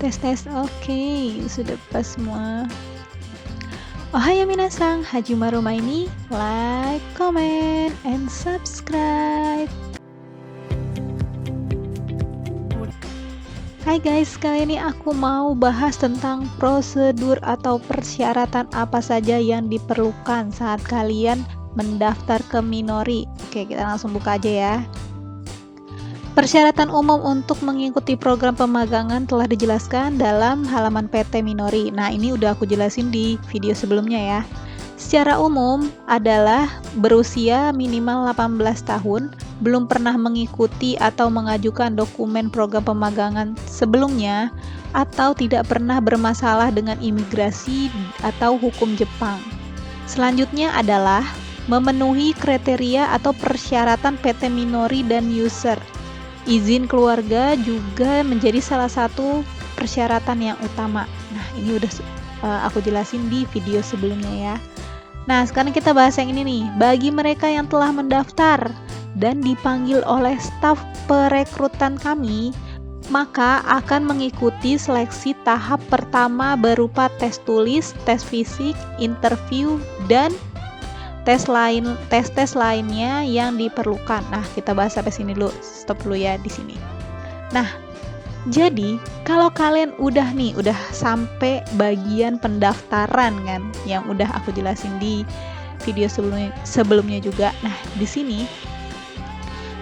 Tes, oke, sudah pas semua. Ohayou minasang, Hajime Romaini, like, comment, and subscribe. Hai guys, kali ini aku mau bahas tentang prosedur atau persyaratan apa saja yang diperlukan saat kalian mendaftar ke Minori. Oke, kita langsung buka aja ya. Persyaratan umum untuk mengikuti program pemagangan telah dijelaskan dalam halaman PT Minori. Nah, ini udah aku jelasin di video sebelumnya ya. Secara umum adalah berusia minimal 18 tahun, belum pernah mengikuti atau mengajukan dokumen program pemagangan sebelumnya, atau tidak pernah bermasalah dengan imigrasi atau hukum Jepang. Selanjutnya adalah memenuhi kriteria atau persyaratan PT Minori dan user. Izin keluarga juga menjadi salah satu persyaratan yang utama. Nah, ini udah aku jelasin di video sebelumnya ya. Nah, sekarang kita bahas yang ini nih. Bagi mereka yang telah mendaftar dan dipanggil oleh staf perekrutan kami, maka akan mengikuti seleksi tahap pertama berupa tes tulis, tes fisik, interview, dan tes lainnya yang diperlukan. Nah, kita bahas sampai sini dulu. Stop dulu ya di sini. Nah, jadi kalau kalian udah sampai bagian pendaftaran kan, yang udah aku jelasin di video sebelumnya juga. Nah, di sini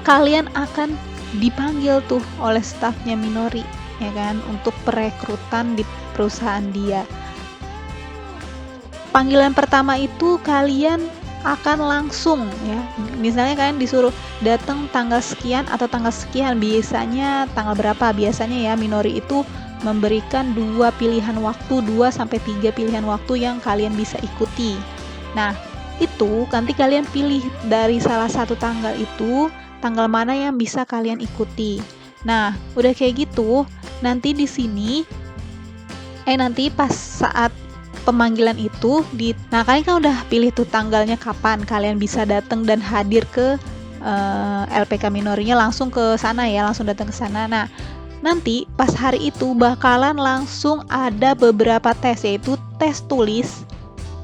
kalian akan dipanggil tuh oleh stafnya Minori, ya kan, untuk perekrutan di perusahaan dia. Panggilan pertama itu kalian akan langsung ya, misalnya kalian disuruh datang tanggal sekian atau tanggal sekian, biasanya tanggal berapa, biasanya ya Minori itu memberikan 2 pilihan waktu, 2-3 pilihan waktu yang kalian bisa ikuti. Nah, itu nanti kalian pilih dari salah satu tanggal itu, tanggal mana yang bisa kalian ikuti. Nah, udah kayak gitu, nanti di sini nanti pas saat pemanggilan itu nah kalian kan udah pilih tuh tanggalnya kapan kalian bisa datang dan hadir ke LPK Minorinya, langsung ke sana ya, langsung datang ke sana. Nah, nanti pas hari itu bakalan langsung ada beberapa tes, yaitu tes tulis,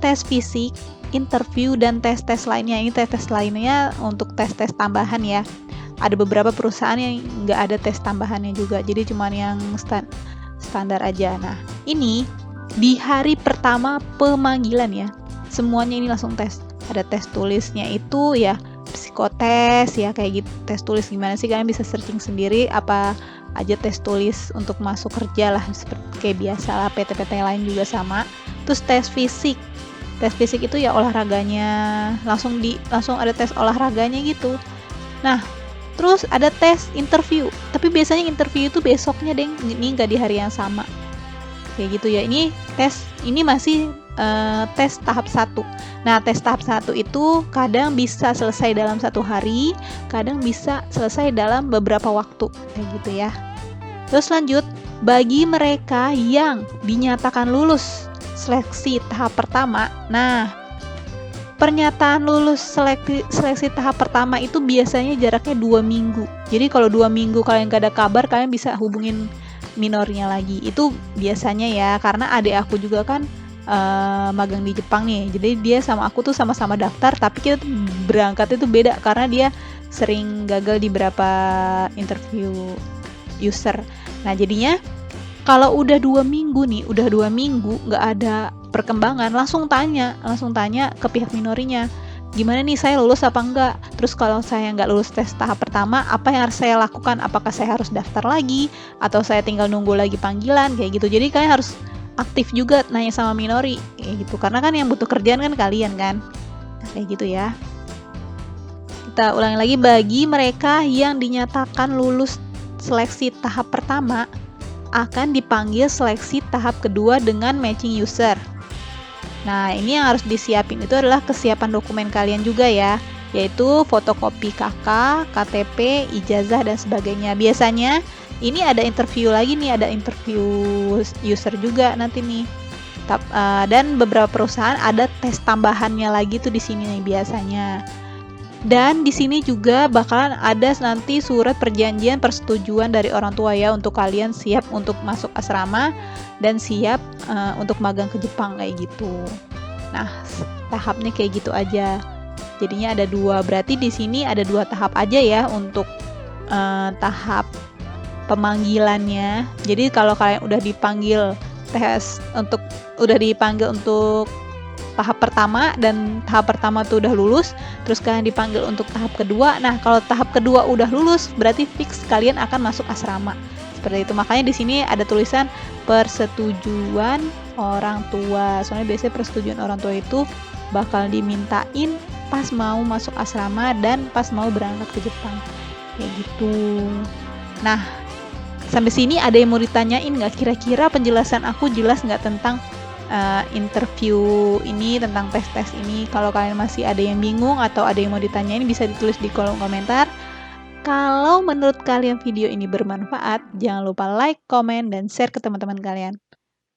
tes fisik, interview, dan tes-tes lainnya. Ini tes-tes lainnya untuk tes-tes tambahan ya. Ada beberapa perusahaan yang nggak ada tes tambahannya juga, jadi cuman yang standar aja. Nah, ini di hari pertama pemanggilan ya, semuanya ini langsung tes. Ada tes tulisnya itu ya psikotes ya, kayak gitu. Tes tulis gimana sih, kalian bisa searching sendiri apa aja tes tulis untuk masuk kerja lah, seperti kayak biasa lah, PT-PT lain juga sama. Terus tes fisik itu ya olahraganya, langsung ada tes olahraganya gitu. Nah, terus ada tes interview, tapi biasanya interview itu besoknya deng, ini nggak di hari yang sama kayak gitu ya. Ini masih tes tahap 1. Nah, tes tahap 1 itu kadang bisa selesai dalam 1 hari, kadang bisa selesai dalam beberapa waktu kayak gitu ya. Terus lanjut, bagi mereka yang dinyatakan lulus seleksi tahap pertama, nah pernyataan lulus seleksi tahap pertama itu biasanya jaraknya 2 minggu. Jadi kalau 2 minggu kalian gak ada kabar, kalian bisa hubungin Minorinya lagi. Itu biasanya ya, karena adik aku juga kan magang di Jepang nih, jadi dia sama aku tuh sama-sama daftar, tapi kita tuh berangkat itu beda karena dia sering gagal di beberapa interview user. Nah, jadinya kalau udah 2 minggu nggak ada perkembangan, langsung tanya ke pihak Minorinya, gimana nih, saya lulus apa enggak? Terus kalau saya nggak lulus tes tahap pertama, apa yang harus saya lakukan? Apakah saya harus daftar lagi? Atau saya tinggal nunggu lagi panggilan? Kayak gitu. Jadi kalian harus aktif juga nanya sama Minori, kayak gitu. Karena kan yang butuh kerjaan kan kalian kan. Nah, kayak gitu ya. Kita ulangi lagi, bagi mereka yang dinyatakan lulus seleksi tahap pertama, akan dipanggil seleksi tahap kedua dengan matching user. Nah, ini yang harus disiapin itu adalah kesiapan dokumen kalian juga ya, yaitu fotokopi KK, KTP, ijazah, dan sebagainya. Biasanya ini ada interview lagi nih, ada interview user juga nanti nih. Dan beberapa perusahaan ada tes tambahannya lagi tuh di sini nih biasanya. Dan di sini juga bakalan ada nanti surat perjanjian persetujuan dari orang tua ya untuk kalian siap untuk masuk asrama dan siap untuk magang ke Jepang kayak gitu. Nah, tahapnya kayak gitu aja. Jadinya ada dua. Berarti di sini ada dua tahap aja ya untuk tahap pemanggilannya. Jadi kalau kalian udah dipanggil untuk tahap pertama dan tahap pertama tuh udah lulus, terus kalian dipanggil untuk tahap kedua. Nah, kalau tahap kedua udah lulus, berarti fix kalian akan masuk asrama. Seperti itu. Makanya di sini ada tulisan persetujuan orang tua. Soalnya biasanya persetujuan orang tua itu bakal dimintain pas mau masuk asrama dan pas mau berangkat ke Jepang. Kayak gitu. Nah, sampai sini ada yang mau ditanyain nggak? Kira-kira penjelasan aku jelas nggak tentang interview ini, tentang tes-tes ini? Kalau kalian masih ada yang bingung atau ada yang mau ditanyain, bisa ditulis di kolom komentar. Kalau menurut kalian video ini bermanfaat, jangan lupa like, komen, dan share ke teman-teman kalian.